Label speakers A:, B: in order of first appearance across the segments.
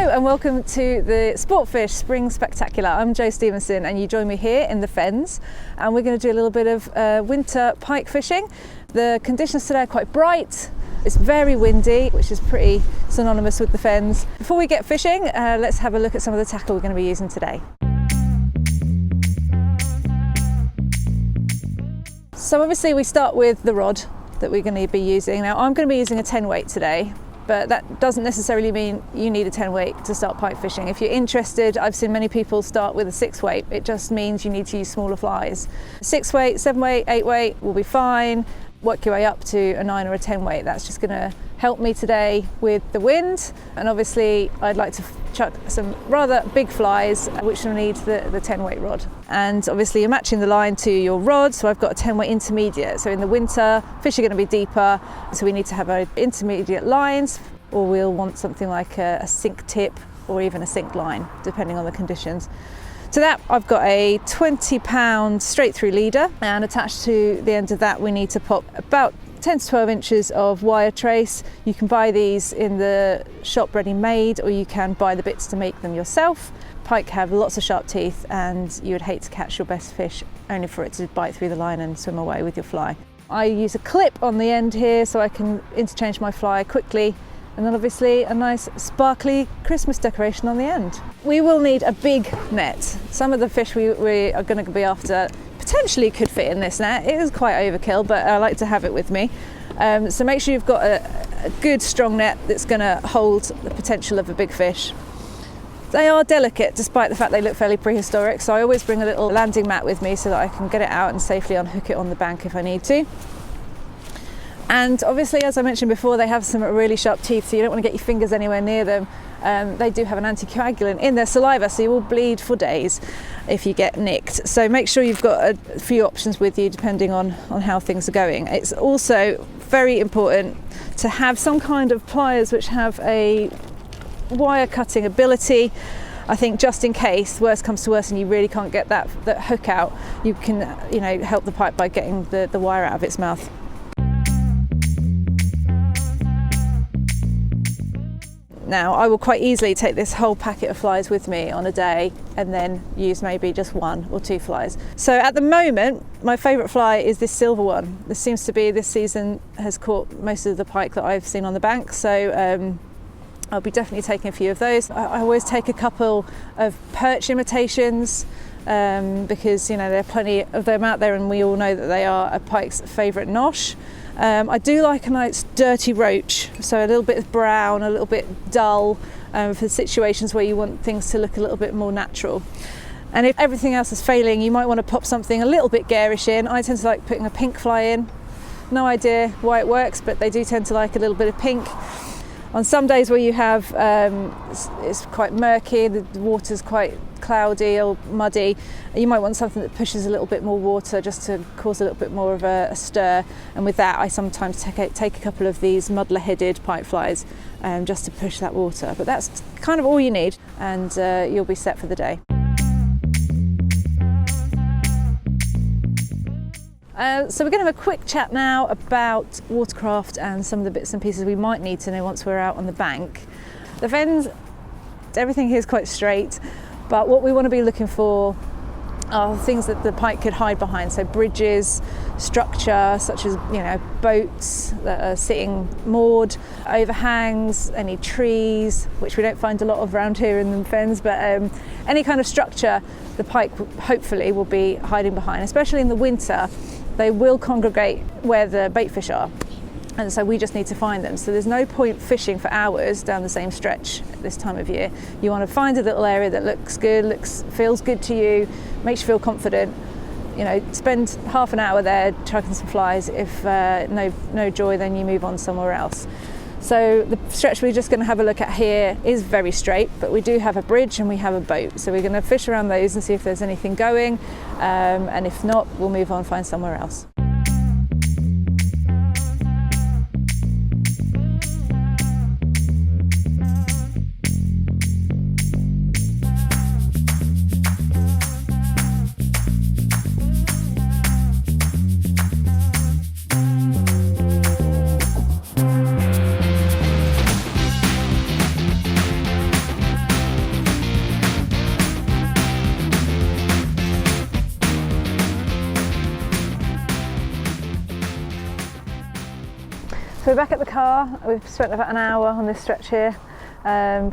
A: And welcome to the Sportfish Spring Spectacular. I'm Stephenson and you join me here in the Fens, and we're going to do a little bit of winter pike fishing. The conditions today are quite bright, it's very windy, which is pretty synonymous with the Fens. Before we get fishing, let's have a look at some of the tackle we're going to be using today. So obviously we start with the rod that we're going to be using. Now I'm going to be using a 10 weight today, but that doesn't necessarily mean you need a 10 weight to start pike fishing. If you're interested, I've seen many people start with a 6 weight. It just means you need to use smaller flies. 6 weight, 7 weight, 8 weight will be fine. Work your way up to a 9 or a 10 weight. That's just going to help me today with the wind. And obviously I'd like to chuck some rather big flies, which will need the 10 weight rod. And obviously you're matching the line to your rod, so I've got a 10 weight intermediate. So in the winter, fish are going to be deeper, so we need to have our intermediate lines, or we'll want something like a sink tip or even a sink line, depending on the conditions. To that, I've got a 20-pound straight through leader, and attached to the end of that we need to pop about 10 to 12 inches of wire trace. You can buy these in the shop ready made, or you can buy the bits to make them yourself. Pike have lots of sharp teeth, and you would hate to catch your best fish only for it to bite through the line and swim away with your fly. I use a clip on the end here so I can interchange my fly quickly, and then obviously a nice sparkly Christmas decoration on the end. We will need a big net. Some of the fish we are going to be after potentially could fit in this net. It is quite overkill, but I like to have it with me. So make sure you've got a good strong net that's going to hold the potential of a big fish. They are delicate despite the fact they look fairly prehistoric, so I always bring a little landing mat with me so that I can get it out and safely unhook it on the bank if I need to. And obviously, as I mentioned before, they have some really sharp teeth, so you don't want to get your fingers anywhere near them. They do have an anticoagulant in their saliva, so you will bleed for days if you get nicked. So make sure you've got a few options with you depending on how things are going. It's also very important to have some kind of pliers which have a wire cutting ability. I think just in case worst comes to worst and you really can't get that hook out, you can help the pike by getting the wire out of its mouth. Now, I will quite easily take this whole packet of flies with me on a day and then use maybe just 1 or 2 flies. So at the moment, my favourite fly is this silver one. This seems to be, this season, has caught most of the pike that I've seen on the bank. So I'll be definitely taking a few of those. I always take a couple of perch imitations because there are plenty of them out there, and we all know that they are a pike's favourite nosh. I do like a nice dirty roach, so a little bit of brown, a little bit dull, for situations where you want things to look a little bit more natural. And if everything else is failing, you might want to pop something a little bit garish in. I tend to like putting a pink fly in. No idea why it works, but they do tend to like a little bit of pink. On some days where you have, it's quite murky, the water's quite cloudy or muddy, you might want something that pushes a little bit more water just to cause a little bit more of a stir. And with that, I sometimes take a couple of these muddler-headed pike flies just to push that water. But that's kind of all you need, and you'll be set for the day. So we're going to have a quick chat now about Watercraft and some of the bits and pieces we might need to know once we're out on the bank. The Fens, everything here is quite straight, but what we want to be looking for are things that the pike could hide behind. So bridges, structure such as boats that are sitting moored, overhangs, any trees, which we don't find a lot of around here in the Fens, but any kind of structure the pike hopefully will be hiding behind. Especially in the winter, they will congregate where the bait fish are, and so we just need to find them. So there's no point fishing for hours down the same stretch at this time of year. You want to find a little area that looks good, feels good to you, makes you feel confident. Spend half an hour there chucking some flies. If no joy, then you move on somewhere else. So the stretch we're just going to have a look at here is very straight, but we do have a bridge and we have a boat. So we're going to fish around those and see if there's anything going, and if not, we'll move on, find somewhere else. So we're back at the car. We've spent about an hour on this stretch here,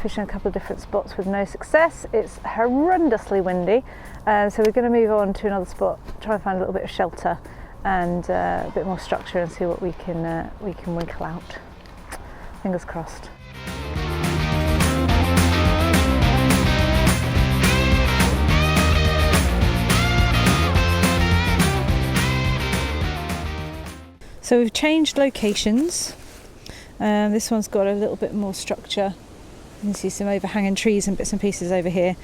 A: fishing a couple of different spots with no success. It's horrendously windy, so we're going to move on to another spot, try and find a little bit of shelter and a bit more structure and see what we can winkle out. Fingers crossed. So we've changed locations. This one's got a little bit more structure. You can see some overhanging trees and bits and pieces over here.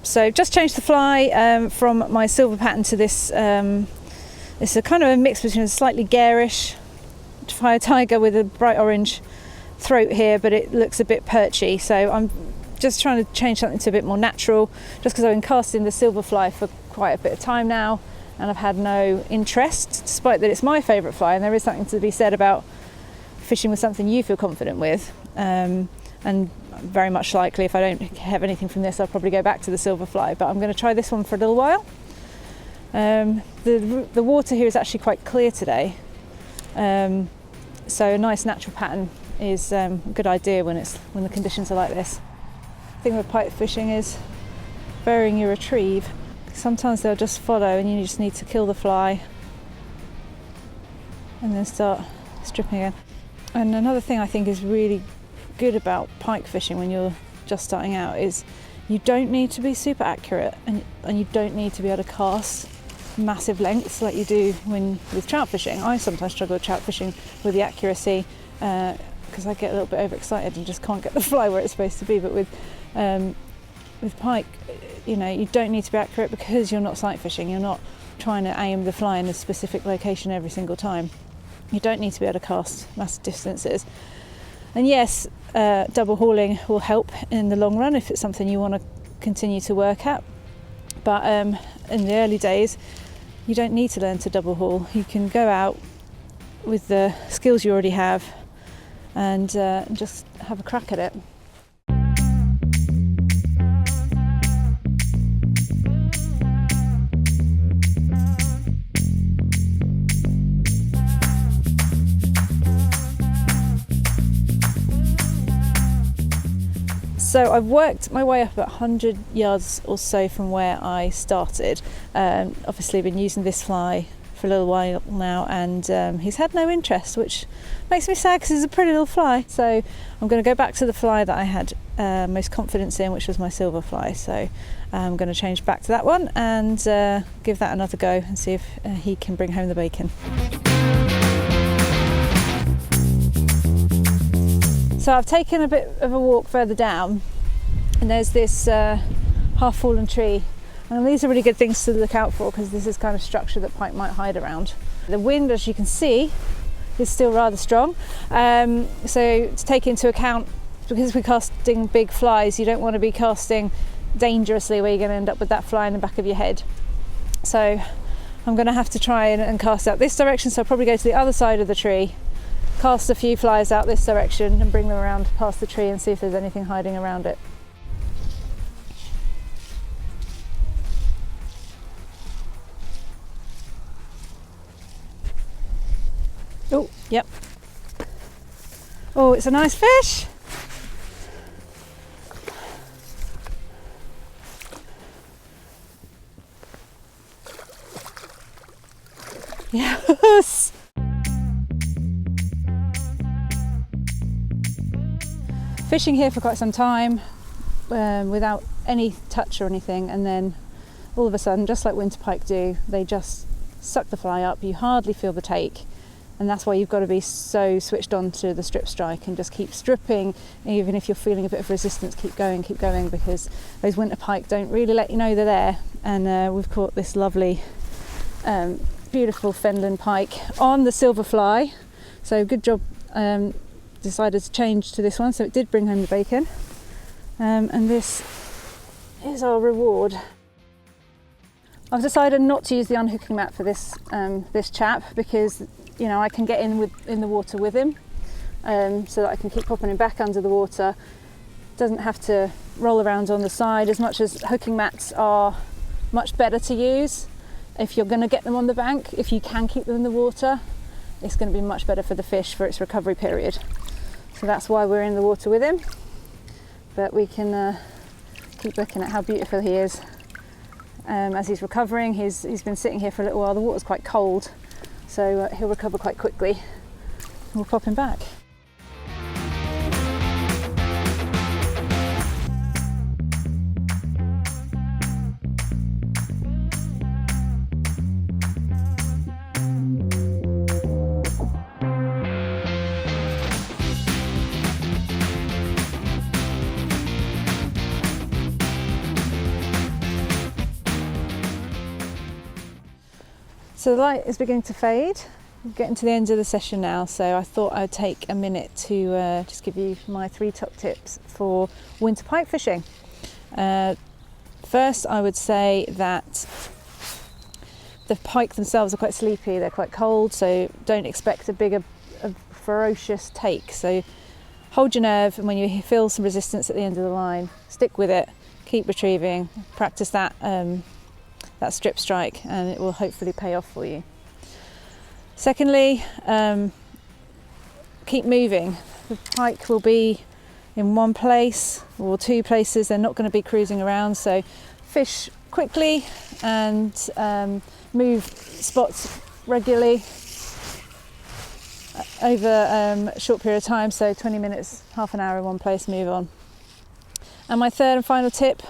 A: So just changed the fly from my silver pattern to this. It's a kind of a mix between a slightly garish fly-tyer with a bright orange throat here, but it looks a bit perchy. So I'm just trying to change something to a bit more natural, just because I've been casting the silver fly for quite a bit of time now. And I've had no interest, despite that it's my favourite fly, and there is something to be said about fishing with something you feel confident with. And very much likely, if I don't have anything from this, I'll probably go back to the silver fly. But I'm going to try this one for a little while. The water here is actually quite clear today, so a nice natural pattern is a good idea when the conditions are like this. The thing with pike fishing is varying your retrieve. Sometimes they'll just follow and you just need to kill the fly and then start stripping again. And another thing I think is really good about pike fishing when you're just starting out is you don't need to be super accurate, and you don't need to be able to cast massive lengths like you do with trout fishing. I sometimes struggle with trout fishing with the accuracy because I get a little bit overexcited and just can't get the fly where it's supposed to be. But with pike, you know, you don't need to be accurate because you're not sight fishing. You're not trying to aim the fly in a specific location every single time. You don't need to be able to cast massive distances. And yes, double hauling will help in the long run if it's something you want to continue to work at. But in the early days, you don't need to learn to double haul. You can go out with the skills you already have and just have a crack at it. So I've worked my way up about 100 yards or so from where I started. Obviously been using this fly for a little while now, and he's had no interest, which makes me sad because he's a pretty little fly. So I'm going to go back to the fly that I had most confidence in, which was my silver fly. So I'm going to change back to that one and give that another go and see if he can bring home the bacon. So I've taken a bit of a walk further down, and there's this half-fallen tree, and these are really good things to look out for because this is kind of structure that pike might hide around. The wind, as you can see, is still rather strong, so to take into account, because we're casting big flies, you don't want to be casting dangerously where you're going to end up with that fly in the back of your head. So I'm going to have to try and cast out this direction, so I'll probably go to the other side of the tree, cast a few flies out this direction and bring them around past the tree and see if there's anything hiding around it. Oh, yep. Oh, it's a nice fish. Yes. Fishing here for quite some time without any touch or anything, and then all of a sudden, just like winter pike do, they just suck the fly up. You hardly feel the take, and that's why you've got to be so switched on to the strip strike and just keep stripping. Even if you're feeling a bit of resistance, keep going, because those winter pike don't really let you know they're there. And we've caught this lovely beautiful Fenland pike on the silver fly, so good job. Decided to change to this one, so it did bring home the bacon, and this is our reward. I've decided not to use the unhooking mat for this this chap, because I can get in the water with him, so that I can keep popping him back under the water. Doesn't have to roll around on the side, as much as hooking mats are much better to use if you're going to get them on the bank. If you can keep them in the water, it's going to be much better for the fish for its recovery period. So that's why we're in the water with him, but we can keep looking at how beautiful he is. As he's recovering, he's been sitting here for a little while. The water's quite cold, so he'll recover quite quickly. We'll pop him back. So the light is beginning to fade. We're getting to the end of the session now, so I thought I'd take a minute to just give you my 3 top tips for winter pike fishing. First, I would say that the pike themselves are quite sleepy, they're quite cold, so don't expect a ferocious take. So hold your nerve, and when you feel some resistance at the end of the line, stick with it, keep retrieving, practice that strip strike, and it will hopefully pay off for you. Secondly, keep moving. The pike will be in one place or 2 places, they're not going to be cruising around, so fish quickly and move spots regularly over a short period of time, so 20 minutes, half an hour in one place, move on. And my third and final tip,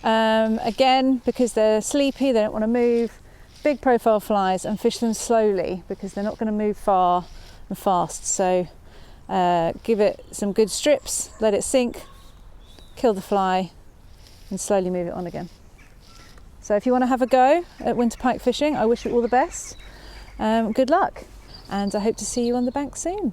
A: again, because they're sleepy, they don't want to move, big profile flies, and fish them slowly, because they're not going to move far and fast. So give it some good strips, let it sink, kill the fly, and slowly move it on again. So if you want to have a go at winter pike fishing, I wish you all the best. Good luck, and I hope to see you on the bank soon.